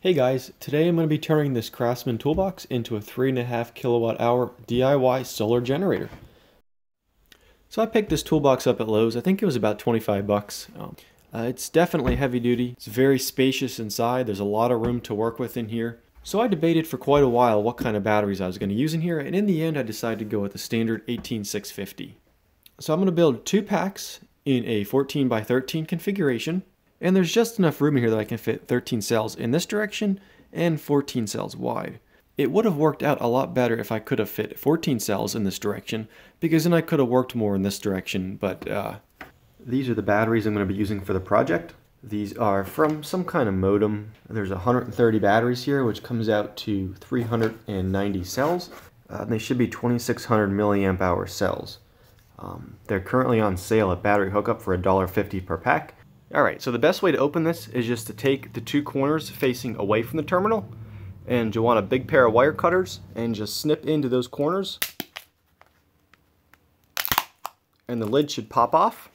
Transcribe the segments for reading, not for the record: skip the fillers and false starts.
Hey guys, today I'm going to be turning this Craftsman toolbox into a 3.5 kilowatt hour DIY solar generator. So I picked this toolbox up at Lowe's. I think it was about 25 bucks. It's definitely heavy duty. It's very spacious inside. There's a lot of room to work with in here. So I debated for quite a while what kind of batteries I was going to use in here, and in the end I decided to go with the standard 18650. So I'm going to build two packs in a 14 by 13 configuration. And there's just enough room in here that I can fit 13 cells in this direction and 14 cells wide. It would have worked out a lot better if I could have fit 14 cells in this direction, because then I could have worked more in this direction, but these are the batteries I'm going to be using for the project. These are from some kind of modem. There's 130 batteries here, which comes out to 390 cells. And they should be 2600 milliamp hour cells. They're currently on sale at Battery Hookup for $1.50 per pack. Alright, so the best way to open this is just to take the two corners facing away from the terminal, and you'll want a big pair of wire cutters and just snip into those corners, and the lid should pop off.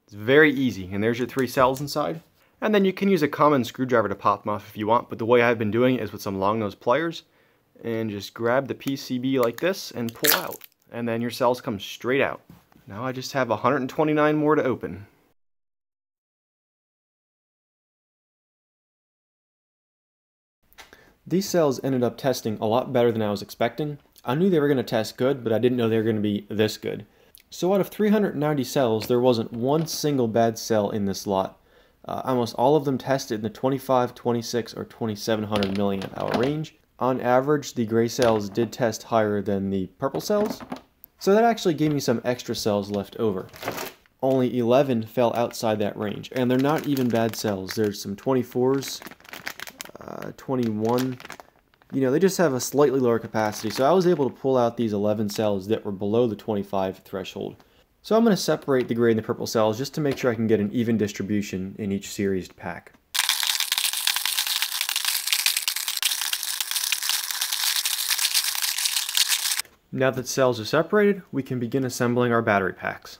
It's very easy, and there's your three cells inside. And then you can use a common screwdriver to pop them off if you want, but the way I've been doing it is with some long nose pliers, and just grab the PCB like this and pull out, and then your cells come straight out. Now I just have 129 more to open. These cells ended up testing a lot better than I was expecting. I knew they were going to test good, but I didn't know they were going to be this good. So out of 390 cells, there wasn't one single bad cell in this lot. Almost all of them tested in the 25, 26, or 2700 milliamp hour range. On average, the gray cells did test higher than the purple cells. So that actually gave me some extra cells left over. Only 11 fell outside that range, and they're not even bad cells. There's some 24s. 21, they just have a slightly lower capacity, so I was able to pull out these 11 cells that were below the 25 threshold. So I'm going to separate the gray and the purple cells just to make sure I can get an even distribution in each series pack. Now that cells are separated, we can begin assembling our battery packs.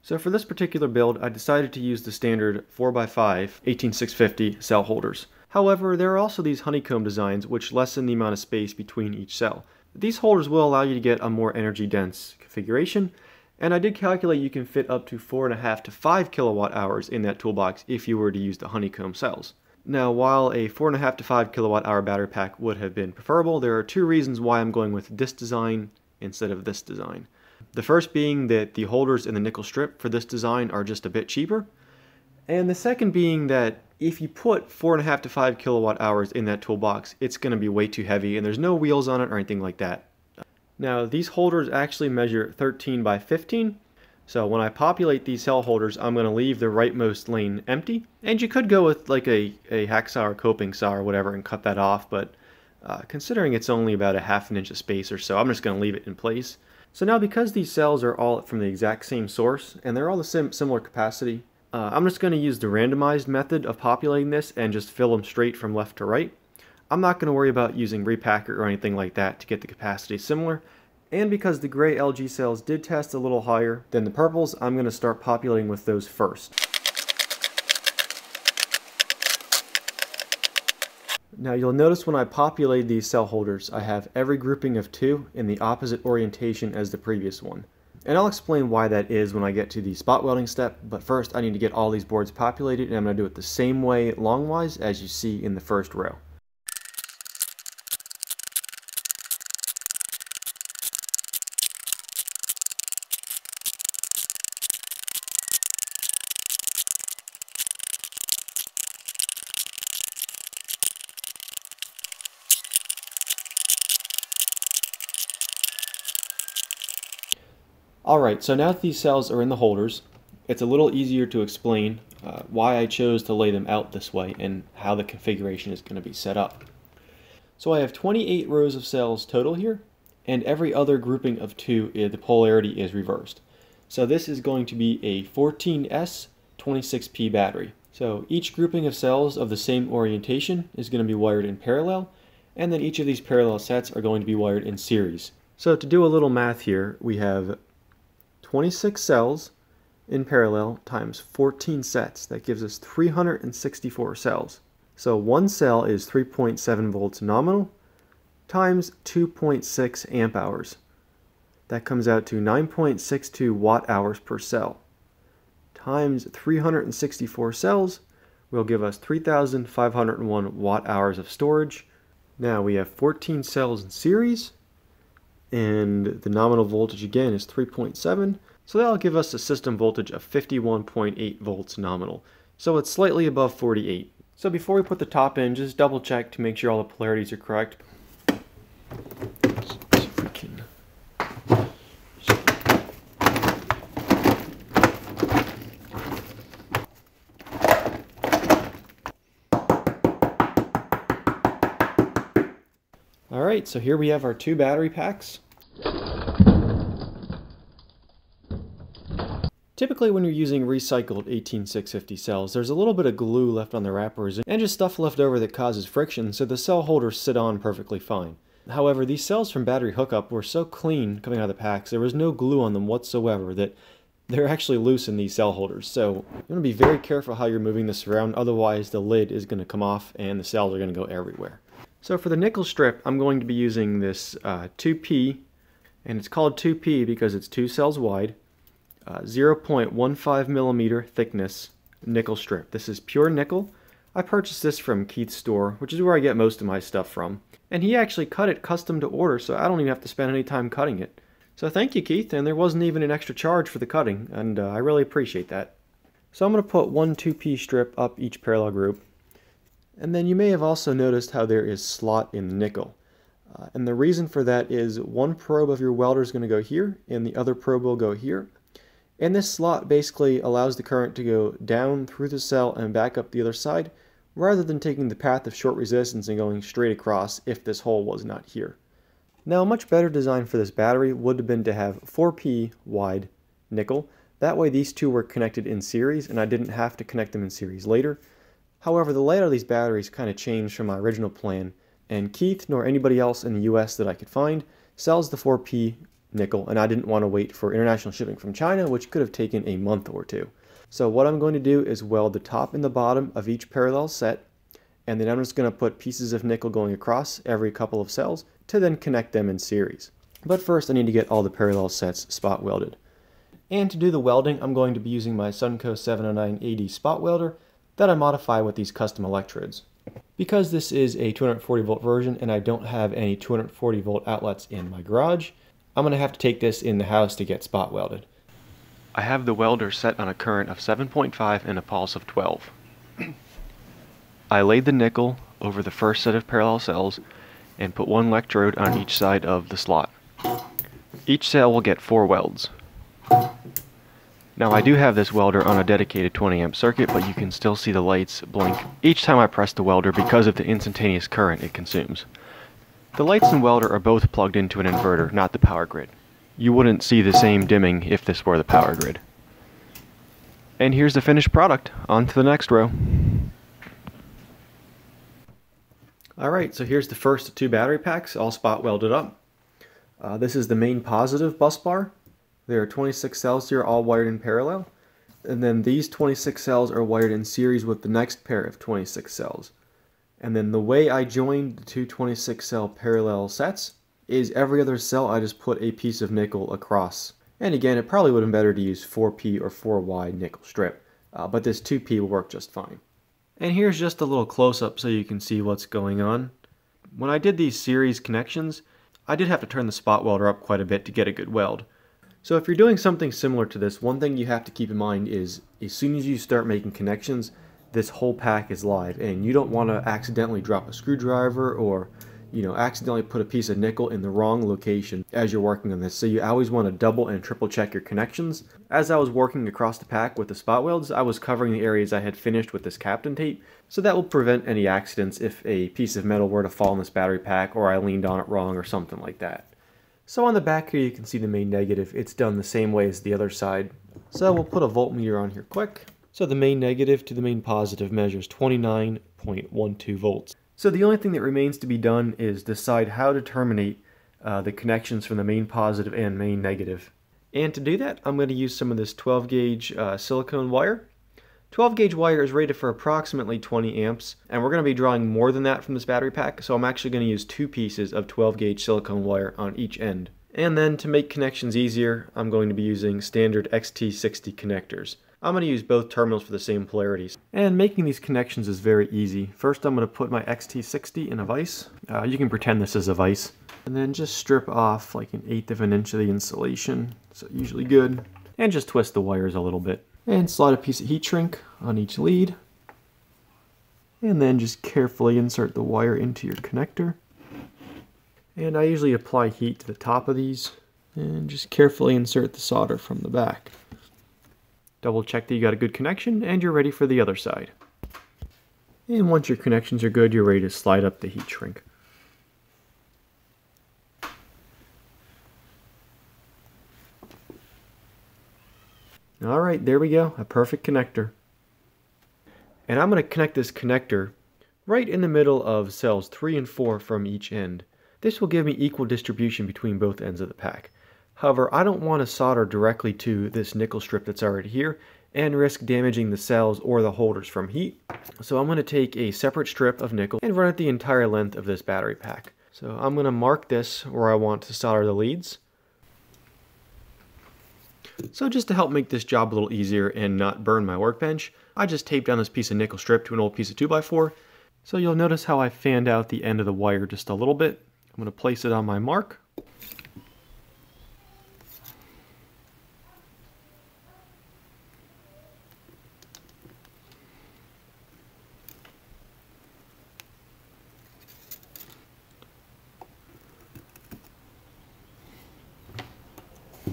So for this particular build, I decided to use the standard 4x5 18650 cell holders. However, there are also these honeycomb designs which lessen the amount of space between each cell. These holders will allow you to get a more energy dense configuration, and I did calculate you can fit up to 4.5 to 5 kilowatt hours in that toolbox if you were to use the honeycomb cells. Now, while a 4.5 to 5 kilowatt hour battery pack would have been preferable, there are two reasons why I'm going with this design instead of this design. The first being that the holders in the nickel strip for this design are just a bit cheaper, and the second being that if you put 4.5 to 5 kilowatt hours in that toolbox, it's going to be way too heavy, and there's no wheels on it or anything like that. Now, these holders actually measure 13 by 15, so when I populate these cell holders, I'm going to leave the rightmost lane empty, and you could go with like a hacksaw or coping saw or whatever and cut that off, but considering it's only about a ½ inch of space or so, I'm just going to leave it in place. So now, because these cells are all from the exact same source, and they're all the similar capacity, I'm just going to use the randomized method of populating this and just fill them straight from left to right. I'm not going to worry about using repacker or anything like that to get the capacity similar. And because the gray LG cells did test a little higher than the purples, I'm going to start populating with those first. Now you'll notice when I populate these cell holders, I have every grouping of two in the opposite orientation as the previous one. And I'll explain why that is when I get to the spot welding step, but first I need to get all these boards populated, and I'm going to do it the same way longwise as you see in the first row. Alright, so now that these cells are in the holders, it's a little easier to explain why I chose to lay them out this way and how the configuration is going to be set up. So I have 28 rows of cells total here, and every other grouping of two, the polarity is reversed. So this is going to be a 14S 26P battery. So each grouping of cells of the same orientation is going to be wired in parallel, and then each of these parallel sets are going to be wired in series. So to do a little math here, we have 26 cells in parallel times 14 sets. That gives us 364 cells. So one cell is 3.7 volts nominal times 2.6 amp hours. That comes out to 9.62 watt hours per cell. Times 364 cells will give us 3,501 watt hours of storage. Now we have 14 cells in series, and the nominal voltage again is 3.7, so that'll give us a system voltage of 51.8 volts nominal. So it's slightly above 48. So before we put the top in, just double check to make sure all the polarities are correct. Let's see if we can. Alright, so here we have our two battery packs. Typically when you're using recycled 18650 cells, there's a little bit of glue left on the wrappers and just stuff left over that causes friction, so the cell holders sit on perfectly fine. However, these cells from battery hookup were so clean coming out of the packs, there was no glue on them whatsoever, that they're actually loose in these cell holders. So you want to be very careful how you're moving this around, otherwise the lid is going to come off and the cells are going to go everywhere. So for the nickel strip, I'm going to be using this 2P, and it's called 2P because it's 2 cells wide, 0.15 millimeter thickness nickel strip. This is pure nickel. I purchased this from Keith's store, which is where I get most of my stuff from. And he actually cut it custom to order, so I don't even have to spend any time cutting it. So thank you, Keith, and there wasn't even an extra charge for the cutting, and I really appreciate that. So I'm going to put one 2P strip up each parallel group. And then you may have also noticed how there is slot in the nickel. And the reason for that is one probe of your welder is going to go here, and the other probe will go here. And this slot basically allows the current to go down through the cell and back up the other side, rather than taking the path of short resistance and going straight across if this hole was not here. Now a much better design for this battery would have been to have 4P wide nickel. That way these two were connected in series and I didn't have to connect them in series later. However, the layout of these batteries kind of changed from my original plan, and Keith nor anybody else in the US that I could find sells the 4P nickel, and I didn't want to wait for international shipping from China, which could have taken a month or two. So what I'm going to do is weld the top and the bottom of each parallel set, and then I'm just going to put pieces of nickel going across every couple of cells to then connect them in series. But first I need to get all the parallel sets spot welded. And to do the welding, I'm going to be using my Sunco 709AD spot welder that I modify with these custom electrodes. Because this is a 240 volt version and I don't have any 240 volt outlets in my garage, I'm going to have to take this in the house to get spot welded. I have the welder set on a current of 7.5 and a pulse of 12. I laid the nickel over the first set of parallel cells and put one electrode on each side of the slot. Each cell will get 4 welds. Now I do have this welder on a dedicated 20 amp circuit, but you can still see the lights blink each time I press the welder because of the instantaneous current it consumes. The lights and welder are both plugged into an inverter, not the power grid. You wouldn't see the same dimming if this were the power grid. And here's the finished product. On to the next row. Alright, so here's the first 2 battery packs, all spot welded up. This is the main positive bus bar. There are 26 cells here, all wired in parallel. And then these 26 cells are wired in series with the next pair of 26 cells. And then the way I joined the two 26 cell parallel sets is every other cell I just put a piece of nickel across. And again, it probably would have been better to use 4P or 4 wide nickel strip, but this 2P will work just fine. And here's just a little close-up so you can see what's going on. When I did these series connections, I did have to turn the spot welder up quite a bit to get a good weld. So if you're doing something similar to this, one thing you have to keep in mind is as soon as you start making connections, this whole pack is live, and you don't want to accidentally drop a screwdriver or accidentally put a piece of nickel in the wrong location as you're working on this. So you always want to double and triple check your connections. As I was working across the pack with the spot welds, I was covering the areas I had finished with this Kapton tape, so that will prevent any accidents if a piece of metal were to fall in this battery pack or I leaned on it wrong or something like that. So on the back here you can see the main negative. It's done the same way as the other side. So we'll put a voltmeter on here quick. So the main negative to the main positive measures 29.12 volts. So the only thing that remains to be done is decide how to terminate the connections from the main positive and main negative. And to do that, I'm going to use some of this 12 gauge silicone wire. 12 gauge wire is rated for approximately 20 amps, and we're going to be drawing more than that from this battery pack, so I'm actually going to use 2 pieces of 12 gauge silicone wire on each end. And then to make connections easier, I'm going to be using standard XT60 connectors. I'm going to use both terminals for the same polarities. And making these connections is very easy. First I'm going to put my XT60 in a vise. You can pretend this is a vise. And then just strip off like 1/8 of an inch of the insulation, so usually good. And just twist the wires a little bit. And slide a piece of heat shrink on each lead. And then just carefully insert the wire into your connector. And I usually apply heat to the top of these and just carefully insert the solder from the back. Double check that you got a good connection and you're ready for the other side. And once your connections are good, you're ready to slide up the heat shrink. Alright, there we go, a perfect connector. And I'm going to connect this connector right in the middle of cells 3 and 4 from each end. This will give me equal distribution between both ends of the pack. However, I don't want to solder directly to this nickel strip that's already here and risk damaging the cells or the holders from heat. So I'm going to take a separate strip of nickel and run it the entire length of this battery pack. So I'm going to mark this where I want to solder the leads. So just to help make this job a little easier and not burn my workbench, I just taped down this piece of nickel strip to an old piece of 2x4. So you'll notice how I fanned out the end of the wire just a little bit. I'm going to place it on my mark.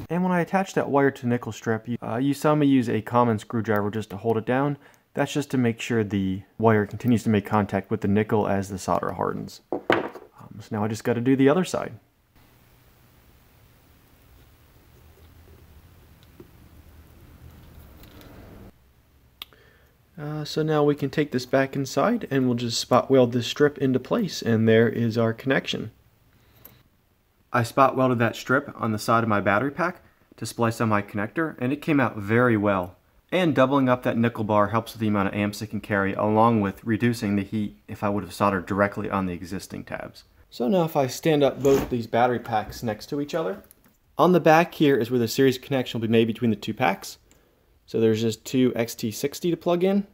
And when I attach that wire to the nickel strip, you saw me use a common screwdriver just to hold it down. That's just to make sure the wire continues to make contact with the nickel as the solder hardens. So now I just got to do the other side. So now we can take this back inside and we'll just spot weld this strip into place, and there is our connection. I spot welded that strip on the side of my battery pack to splice on my connector, and it came out very well. And doubling up that nickel bar helps with the amount of amps it can carry, along with reducing the heat if I would have soldered directly on the existing tabs. So now if I stand up both these battery packs next to each other, on the back here is where the series connection will be made between the two packs. So there's just two XT60 to plug in.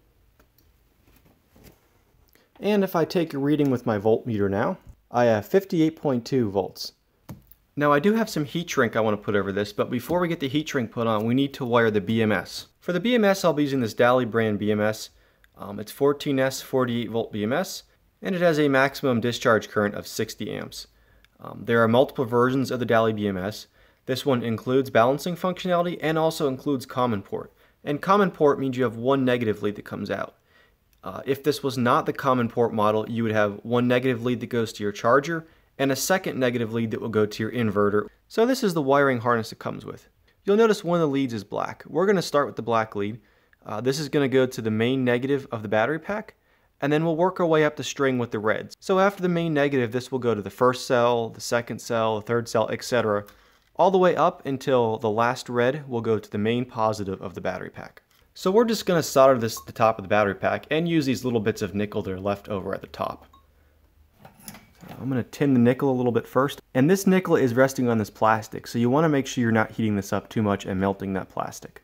And if I take a reading with my voltmeter now, I have 58.2 volts. Now I do have some heat shrink I want to put over this, but before we get the heat shrink put on, we need to wire the BMS. For the BMS, I'll be using this Dali brand BMS. It's 14S 48 volt BMS, and it has a maximum discharge current of 60 amps. There are multiple versions of the Dali BMS. This one includes balancing functionality and also includes common port. And common port means you have one negative lead that comes out. If this was not the common port model, you would have one negative lead that goes to your charger and a second negative lead that will go to your inverter. So this is the wiring harness it comes with. You'll notice one of the leads is black. We're going to start with the black lead. This is going to go to the main negative of the battery pack, and then we'll work our way up the string with the reds. So after the main negative, this will go to the first cell, the second cell, the third cell, etc. all the way up until the last red will go to the main positive of the battery pack. So we're just going to solder this to the top of the battery pack and use these little bits of nickel that are left over at the top. I'm going to tin the nickel a little bit first. And this nickel is resting on this plastic, so you want to make sure you're not heating this up too much and melting that plastic.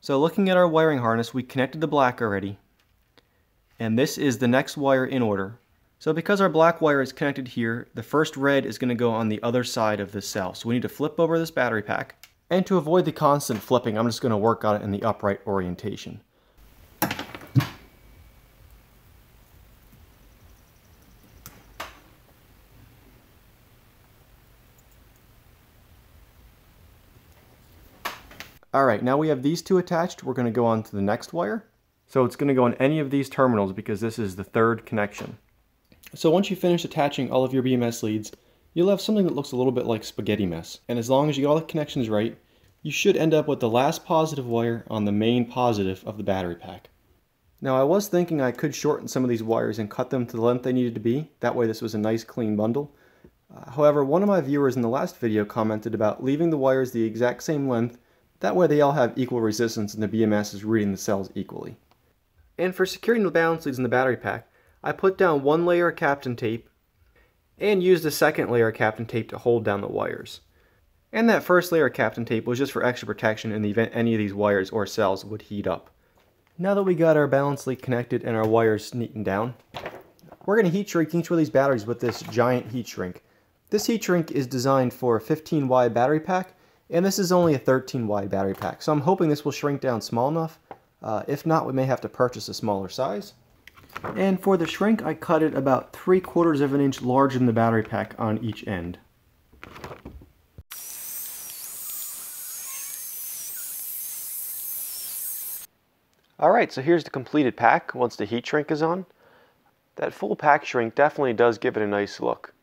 So looking at our wiring harness, we connected the black already. And this is the next wire in order. So because our black wire is connected here, the first red is going to go on the other side of this cell. So we need to flip over this battery pack. And to avoid the constant flipping, I'm just going to work on it in the upright orientation. Alright, now we have these two attached. We're going to go on to the next wire. So it's going to go on any of these terminals because this is the third connection. So once you finish attaching all of your BMS leads, you'll have something that looks a little bit like spaghetti mess. And as long as you get all the connections right, you should end up with the last positive wire on the main positive of the battery pack. Now I was thinking I could shorten some of these wires and cut them to the length they needed to be. That way this was a nice clean bundle. However, one of my viewers in the last video commented about leaving the wires the exact same length, that way they all have equal resistance and the BMS is reading the cells equally. And for securing the balance leads in the battery pack, I put down one layer of Kapton tape and used a second layer of Kapton tape to hold down the wires. And that first layer of Kapton tape was just for extra protection in the event any of these wires or cells would heat up. Now that we got our balance lead connected and our wires neatened down, we're going to heat shrink each one of these batteries with this giant heat shrink. This heat shrink is designed for a 15 wide battery pack, and this is only a 13 wide battery pack, so I'm hoping this will shrink down small enough. If not, we may have to purchase a smaller size. And for the shrink, I cut it about 3/4 of an inch larger than the battery pack on each end. Alright, so here's the completed pack once the heat shrink is on. That full pack shrink definitely does give it a nice look.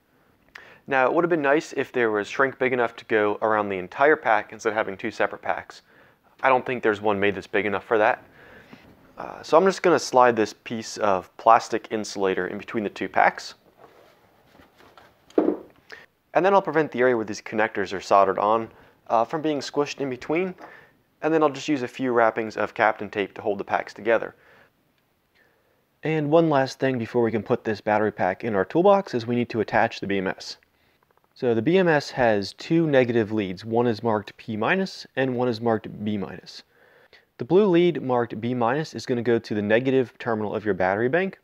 Now, it would have been nice if there was shrink big enough to go around the entire pack instead of having two separate packs. I don't think there's one made that's big enough for that. So I'm just going to slide this piece of plastic insulator in between the two packs. And then I'll prevent the area where these connectors are soldered on from being squished in between. And then I'll just use a few wrappings of Kapton tape to hold the packs together. And one last thing before we can put this battery pack in our toolbox is we need to attach the BMS. So the BMS has two negative leads. One is marked P- and one is marked B-. The blue lead marked B- is going to go to the negative terminal of your battery bank,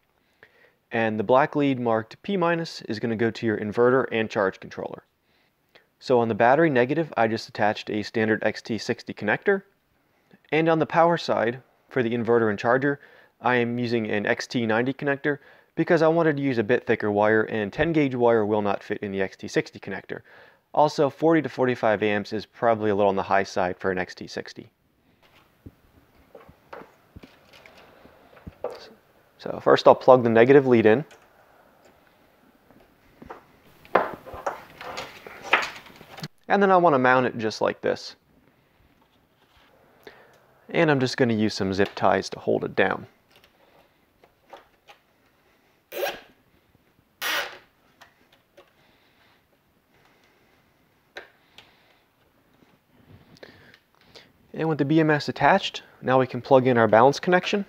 and the black lead marked P- is going to go to your inverter and charge controller. So on the battery negative, I just attached a standard XT60 connector, and on the power side, for the inverter and charger, I am using an XT90 connector because I wanted to use a bit thicker wire, and 10 gauge wire will not fit in the XT60 connector. Also, 40 to 45 amps is probably a little on the high side for an XT60. So first I'll plug the negative lead in. And then I want to mount it just like this. And I'm just going to use some zip ties to hold it down. And with the BMS attached, now we can plug in our balance connection.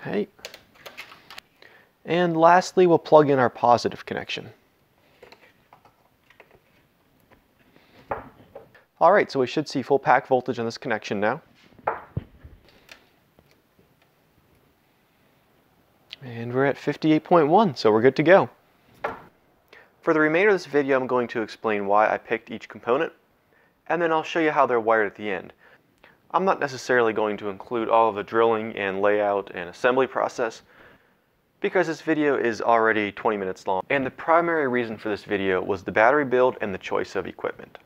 Okay. And lastly, we'll plug in our positive connection. Alright, so we should see full pack voltage on this connection now. And we're at 58.1, so we're good to go. For the remainder of this video, I'm going to explain why I picked each component, and then I'll show you how they're wired at the end. I'm not necessarily going to include all of the drilling and layout and assembly process, because this video is already 20 minutes long, and the primary reason for this video was the battery build and the choice of equipment.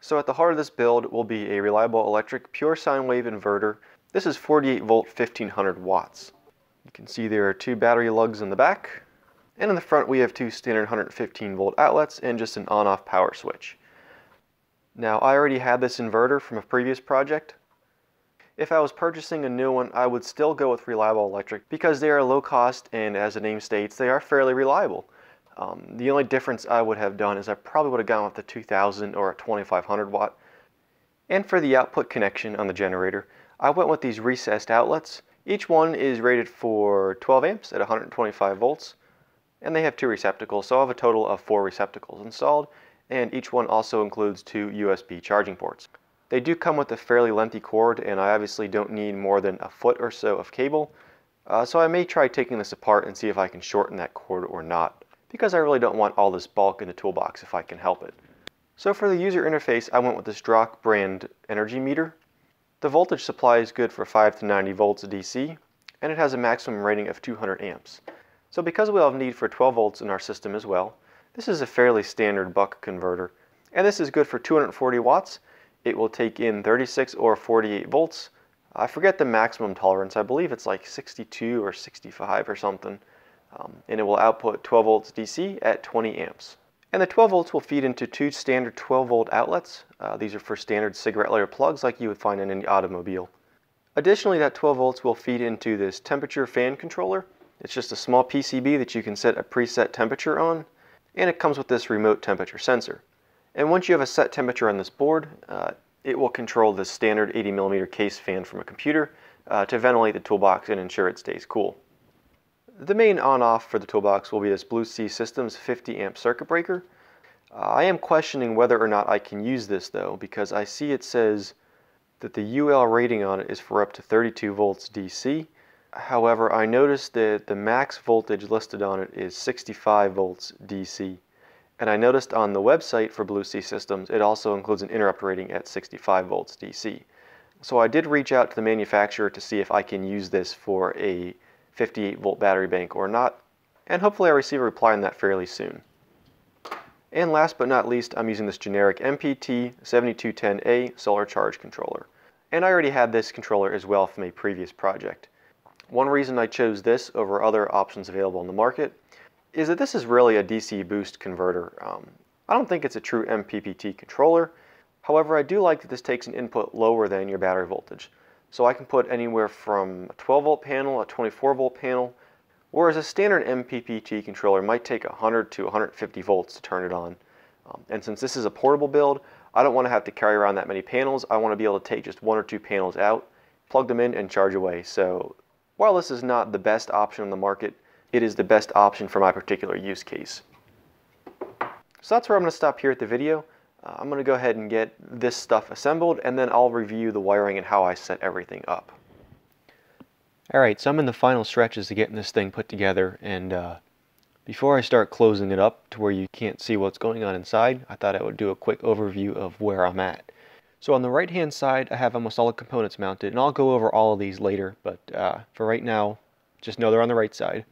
So at the heart of this build will be a reliable electric pure sine wave inverter. This is 48 volt 1500 watts. You can see there are two battery lugs in the back, and in the front we have two standard 115 volt outlets and just an on-off power switch. Now, I already had this inverter from a previous project. If I was purchasing a new one, I would still go with Reliable Electric because they are low cost, and as the name states, they are fairly reliable. The only difference I would have done is I probably would have gone with the 2000 or a 2500 watt. And for the output connection on the generator, I went with these recessed outlets. Each one is rated for 12 amps at 125 volts, and they have two receptacles, so I have a total of 4 receptacles installed, and each one also includes 2 USB charging ports. They do come with a fairly lengthy cord, and I obviously don't need more than a foot or so of cable, so I may try taking this apart and see if I can shorten that cord or not, because I really don't want all this bulk in the toolbox if I can help it. So for the user interface, I went with this Drock brand energy meter. The voltage supply is good for 5 to 90 volts DC, and it has a maximum rating of 200 amps. So because we have need for 12 volts in our system as well, this is a fairly standard buck converter. And this is good for 240 watts. It will take in 36 or 48 volts. I forget the maximum tolerance. I believe it's like 62 or 65 or something. And it will output 12 volts DC at 20 amps. And the 12 volts will feed into 2 standard 12 volt outlets. These are for standard cigarette lighter plugs like you would find in any automobile. Additionally, that 12 volts will feed into this temperature fan controller. It's just a small PCB that you can set a preset temperature on, and it comes with this remote temperature sensor. And once you have a set temperature on this board, it will control the standard 80mm case fan from a computer to ventilate the toolbox and ensure it stays cool. The main on-off for the toolbox will be this Blue Sea Systems 50 amp circuit breaker. I am questioning whether or not I can use this though, because I see it says that the UL rating on it is for up to 32 volts DC. However, I noticed that the max voltage listed on it is 65 volts DC. And I noticed on the website for Blue Sea Systems, it also includes an interrupt rating at 65 volts DC. So I did reach out to the manufacturer to see if I can use this for a 58 volt battery bank or not, and hopefully I receive a reply on that fairly soon. And last but not least, I'm using this generic MPT7210A solar charge controller. And I already had this controller as well from a previous project. One reason I chose this over other options available on the market is that this is really a DC boost converter. I don't think it's a true MPPT controller. However, I do like that this takes an input lower than your battery voltage. So I can put anywhere from a 12 volt panel, a 24 volt panel, whereas a standard MPPT controller might take 100 to 150 volts to turn it on. And since this is a portable build, I don't want to have to carry around that many panels. I want to be able to take just 1 or 2 panels out, plug them in, and charge away. So while this is not the best option on the market, it is the best option for my particular use case. So that's where I'm going to stop here at the video. I'm going to go ahead and get this stuff assembled, and then I'll review the wiring and how I set everything up. Alright, so I'm in the final stretches of getting this thing put together, and before I start closing it up to where you can't see what's going on inside, I thought I would do a quick overview of where I'm at. So on the right hand side, I have almost all the components mounted, and I'll go over all of these later, but for right now, just know they're on the right side.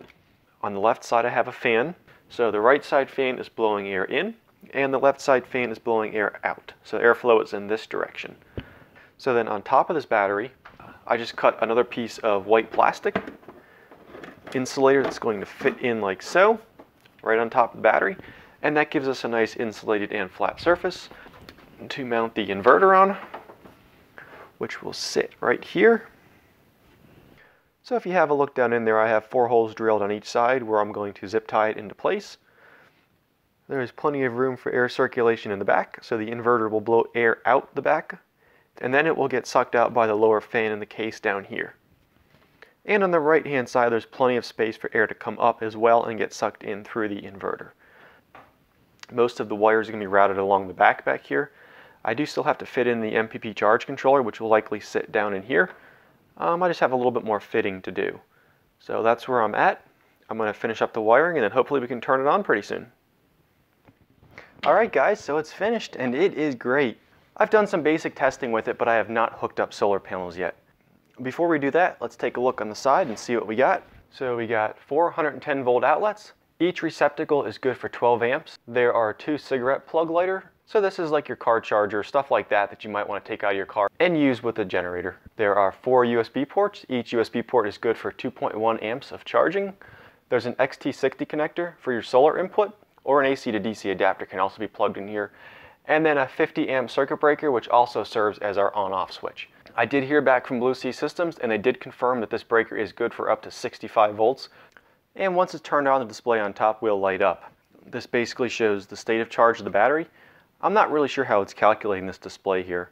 On the left side, I have a fan. So the right side fan is blowing air in, and the left side fan is blowing air out. So airflow is in this direction. So then on top of this battery, I just cut another piece of white plastic insulator that's going to fit in like so, right on top of the battery. And that gives us a nice insulated and flat surface to mount the inverter on, which will sit right here. So if you have a look down in there, I have 4 holes drilled on each side where I'm going to zip tie it into place. There is plenty of room for air circulation in the back, so the inverter will blow air out the back, and then it will get sucked out by the lower fan in the case down here. And on the right hand side, there's plenty of space for air to come up as well and get sucked in through the inverter. Most of the wires are going to be routed along the back here. I do still have to fit in the MPP charge controller, which will likely sit down in here. I just have a little bit more fitting to do. So that's where I'm at. I'm going to finish up the wiring, and then hopefully we can turn it on pretty soon. Alright guys, so it's finished, and it is great. I've done some basic testing with it, but I have not hooked up solar panels yet. Before we do that, let's take a look on the side and see what we got. So we got 410 volt outlets. Each receptacle is good for 12 amps. There are 2 cigarette plug lighter. So this is like your car charger, stuff like that you might want to take out of your car and use with a generator. There are 4 USB ports. Each USB port is good for 2.1 amps of charging. There's an XT60 connector for your solar input, or an AC to DC adapter can also be plugged in here. And then a 50 amp circuit breaker, which also serves as our on-off switch. I did hear back from Blue Sea Systems, and they did confirm that this breaker is good for up to 65 volts. And once it's turned on, the display on top will light up. This basically shows the state of charge of the battery. I'm not really sure how it's calculating this display here.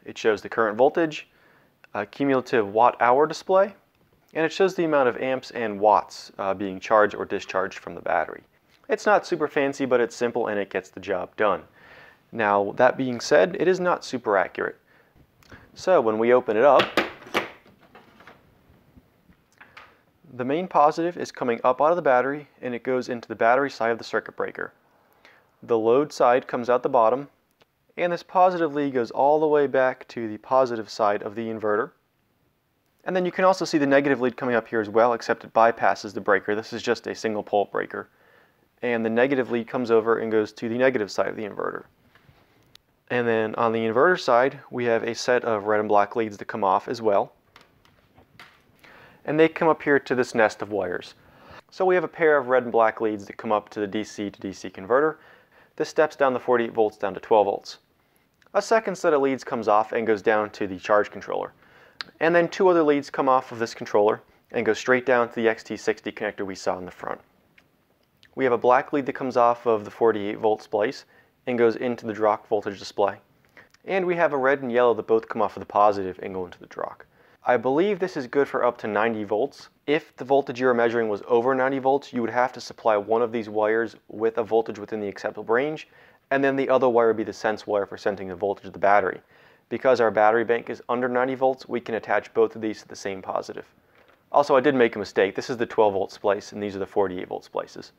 It shows the current voltage, a cumulative watt-hour display, and it shows the amount of amps and watts being charged or discharged from the battery. It's not super fancy, but it's simple and it gets the job done. Now, that being said, it is not super accurate. So when we open it up, the main positive is coming up out of the battery, and it goes into the battery side of the circuit breaker. The load side comes out the bottom, and this positive lead goes all the way back to the positive side of the inverter. And then you can also see the negative lead coming up here as well, except it bypasses the breaker. This is just a single pole breaker. And the negative lead comes over and goes to the negative side of the inverter. And then on the inverter side, we have a set of red and black leads that come off as well. And they come up here to this nest of wires. So we have a pair of red and black leads that come up to the DC to DC converter. This steps down the 48 volts down to 12 volts. A second set of leads comes off and goes down to the charge controller. And then two other leads come off of this controller and go straight down to the XT60 connector we saw in the front. We have a black lead that comes off of the 48 volt splice and goes into the DROC voltage display. And we have a red and yellow that both come off of the positive and go into the DROC. I believe this is good for up to 90 volts. If the voltage you were measuring was over 90 volts, you would have to supply one of these wires with a voltage within the acceptable range, and then the other wire would be the sense wire for sensing the voltage of the battery. Because our battery bank is under 90 volts, we can attach both of these to the same positive. Also, I did make a mistake. This is the 12 volt splice, and these are the 48 volt splices.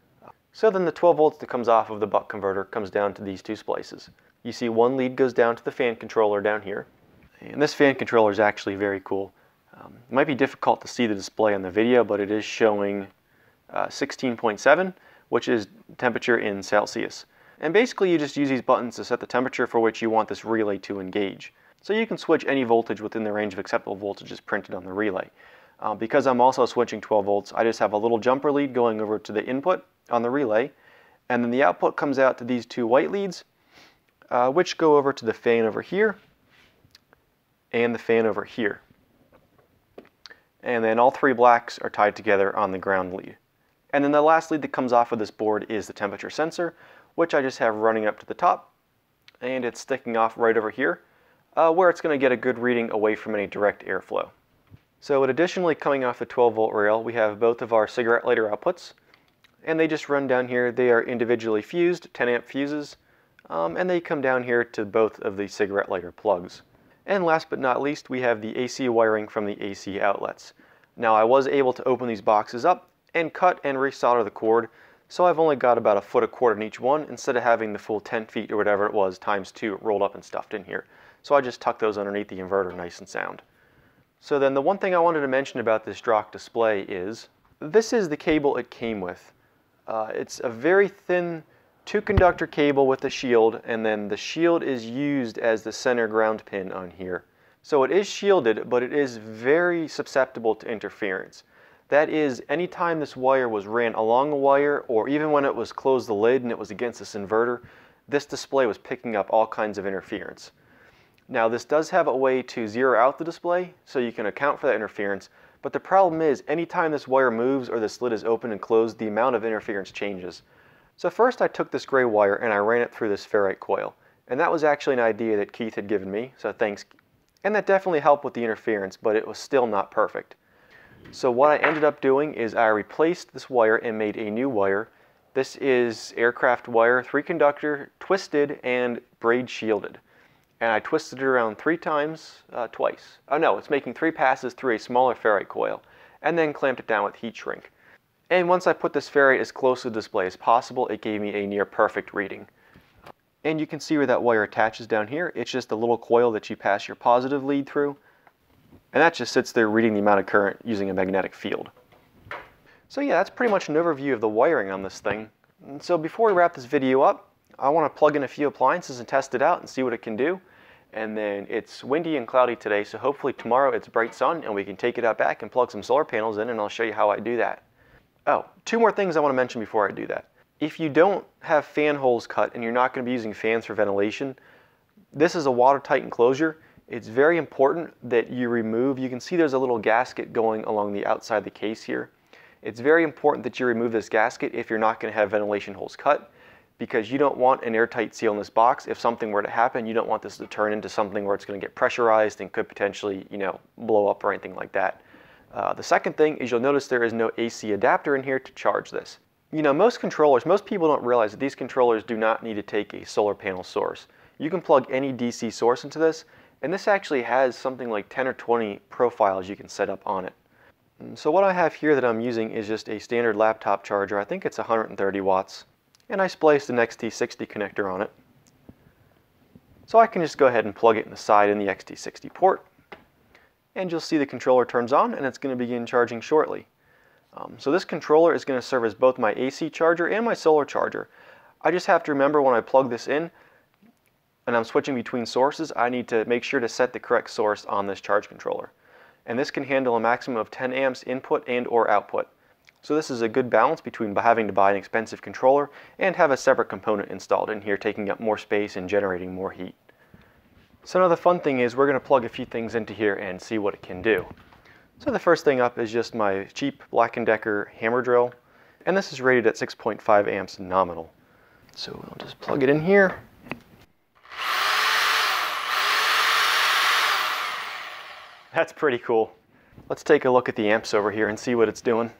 So then the 12 volts that comes off of the buck converter comes down to these two splices. You see one lead goes down to the fan controller down here. And this fan controller is actually very cool. It might be difficult to see the display on the video, but it is showing 16.7, which is temperature in Celsius. And basically you just use these buttons to set the temperature for which you want this relay to engage. So you can switch any voltage within the range of acceptable voltages printed on the relay. Because I'm also switching 12 volts, I just have a little jumper lead going over to the input on the relay, and then the output comes out to these two white leads, which go over to the fan over here and the fan over here. And then all three blacks are tied together on the ground lead. And then the last lead that comes off of this board is the temperature sensor, which I just have running up to the top, and it's sticking off right over here, where it's going to get a good reading away from any direct airflow. So additionally, coming off the 12 volt rail, we have both of our cigarette lighter outputs, and they just run down here. They are individually fused, 10 amp fuses, and they come down here to both of the cigarette lighter plugs. And last but not least, we have the AC wiring from the AC outlets. Now I was able to open these boxes up and cut and resolder the cord, so I've only got about 1.25 foot in each one instead of having the full 10 feet or whatever it was times 2 rolled up and stuffed in here. So I just tucked those underneath the inverter nice and sound. So then the one thing I wanted to mention about this DROC display is, this is the cable it came with. It's a very thin 2-conductor cable with a shield, and then the shield is used as the center ground pin on here. So it is shielded, but it is very susceptible to interference. That is, anytime this wire was ran along a wire, or even when it was closed the lid and it was against this inverter, this display was picking up all kinds of interference. Now this does have a way to zero out the display, so you can account for that interference, but the problem is, anytime this wire moves or this lid is open and closed, the amount of interference changes. So first I took this gray wire and I ran it through this ferrite coil. And that was actually an idea that Keith had given me, so thanks. And that definitely helped with the interference, but it was still not perfect. So what I ended up doing is I replaced this wire and made a new wire. This is aircraft wire, 3-conductor, twisted and braid shielded. And I twisted it around 3 times, twice. Oh no, it's making 3 passes through a smaller ferrite coil, and then clamped it down with heat shrink. And once I put this ferrite as close to the display as possible, it gave me a near perfect reading. And you can see where that wire attaches down here. It's just a little coil that you pass your positive lead through. And that just sits there reading the amount of current using a magnetic field. So yeah, that's pretty much an overview of the wiring on this thing. And so before we wrap this video up, I want to plug in a few appliances and test it out and see what it can do. And then it's windy and cloudy today, so hopefully tomorrow it's bright sun and we can take it out back and plug some solar panels in, and I'll show you how I do that. Oh, 2 more things I want to mention before I do that. If you don't have fan holes cut and you're not going to be using fans for ventilation, this is a watertight enclosure. It's very important that you remove, you can see there's a little gasket going along the outside of the case here. It's very important that you remove this gasket if you're not going to have ventilation holes cut, because you don't want an airtight seal in this box. If something were to happen, you don't want this to turn into something where it's going to get pressurized and could potentially, blow up or anything like that. The second thing is you'll notice there is no AC adapter in here to charge this. Most people don't realize that these controllers do not need to take a solar panel source. You can plug any DC source into this, and this actually has something like 10 or 20 profiles you can set up on it. So what I have here that I'm using is just a standard laptop charger. I think it's 130 watts. And I spliced an XT60 connector on it. So I can just go ahead and plug it in the side in the XT60 port. And you'll see the controller turns on and it's going to begin charging shortly. So this controller is going to serve as both my AC charger and my solar charger. I just have to remember when I plug this in and I'm switching between sources, I need to make sure to set the correct source on this charge controller. And this can handle a maximum of 10 amps input and or output. So this is a good balance between having to buy an expensive controller and have a separate component installed in here taking up more space and generating more heat. So now the fun thing is we're going to plug a few things into here and see what it can do. So the first thing up is just my cheap Black & Decker hammer drill, and this is rated at 6.5 amps nominal. So I'll just plug it in here. That's pretty cool. Let's take a look at the amps over here and see what it's doing.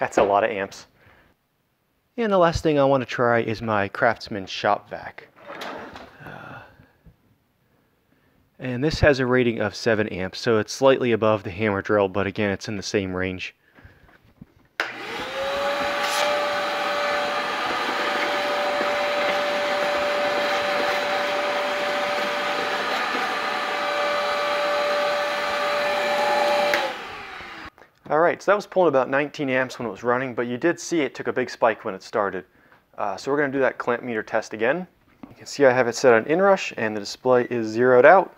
That's a lot of amps. And the last thing I want to try is my Craftsman shop vac. And this has a rating of 7 amps, so it's slightly above the hammer drill, but again, it's in the same range. Alright, so that was pulling about 19 amps when it was running, but you did see it took a big spike when it started. So we're going to do that clamp meter test again. You can see I have it set on inrush and the display is zeroed out.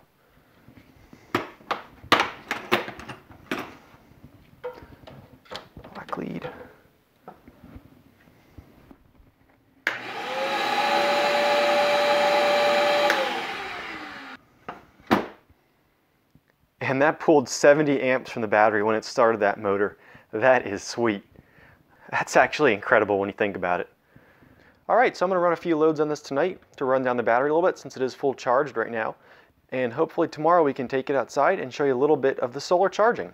Black lead. And that pulled 70 amps from the battery when it started that motor. That is sweet. That's actually incredible when you think about it. Alright, so I'm going to run a few loads on this tonight to run down the battery a little bit since it is full charged right now. And hopefully tomorrow we can take it outside and show you a little bit of the solar charging.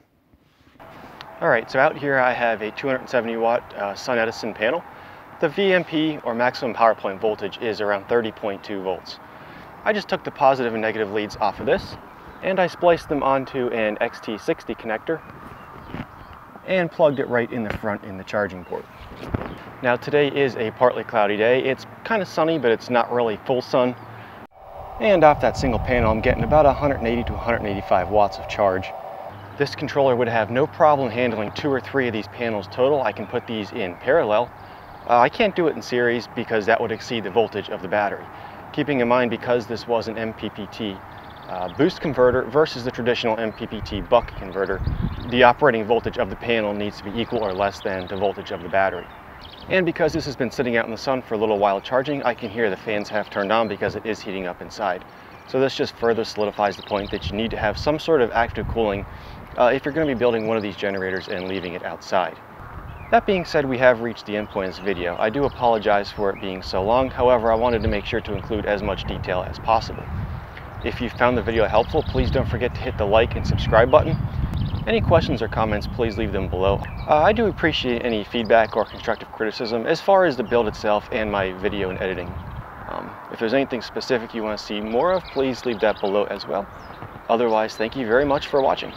Alright, so out here I have a 270 watt Sun Edison panel. The VMP, or maximum power point voltage, is around 30.2 volts. I just took the positive and negative leads off of this, and I spliced them onto an XT60 connector and plugged it right in the front in the charging port. Now today is a partly cloudy day. It's kind of sunny, but it's not really full sun. And off that single panel I'm getting about 180 to 185 watts of charge. This controller would have no problem handling 2 or 3 of these panels total. I can put these in parallel. I can't do it in series because that would exceed the voltage of the battery. Keeping in mind, because this was an MPPT boost converter versus the traditional MPPT buck converter, the operating voltage of the panel needs to be equal or less than the voltage of the battery. And because this has been sitting out in the sun for a little while charging, I can hear the fans have turned on because it is heating up inside. So this just further solidifies the point that you need to have some sort of active cooling if you're going to be building one of these generators and leaving it outside. That being said, we have reached the end point of this video. I do apologize for it being so long. However, I wanted to make sure to include as much detail as possible. If you found the video helpful, please don't forget to hit the like and subscribe button. Any questions or comments, please leave them below. I do appreciate any feedback or constructive criticism as far as the build itself and my video and editing. If there's anything specific you want to see more of, please leave that below as well. Otherwise, thank you very much for watching.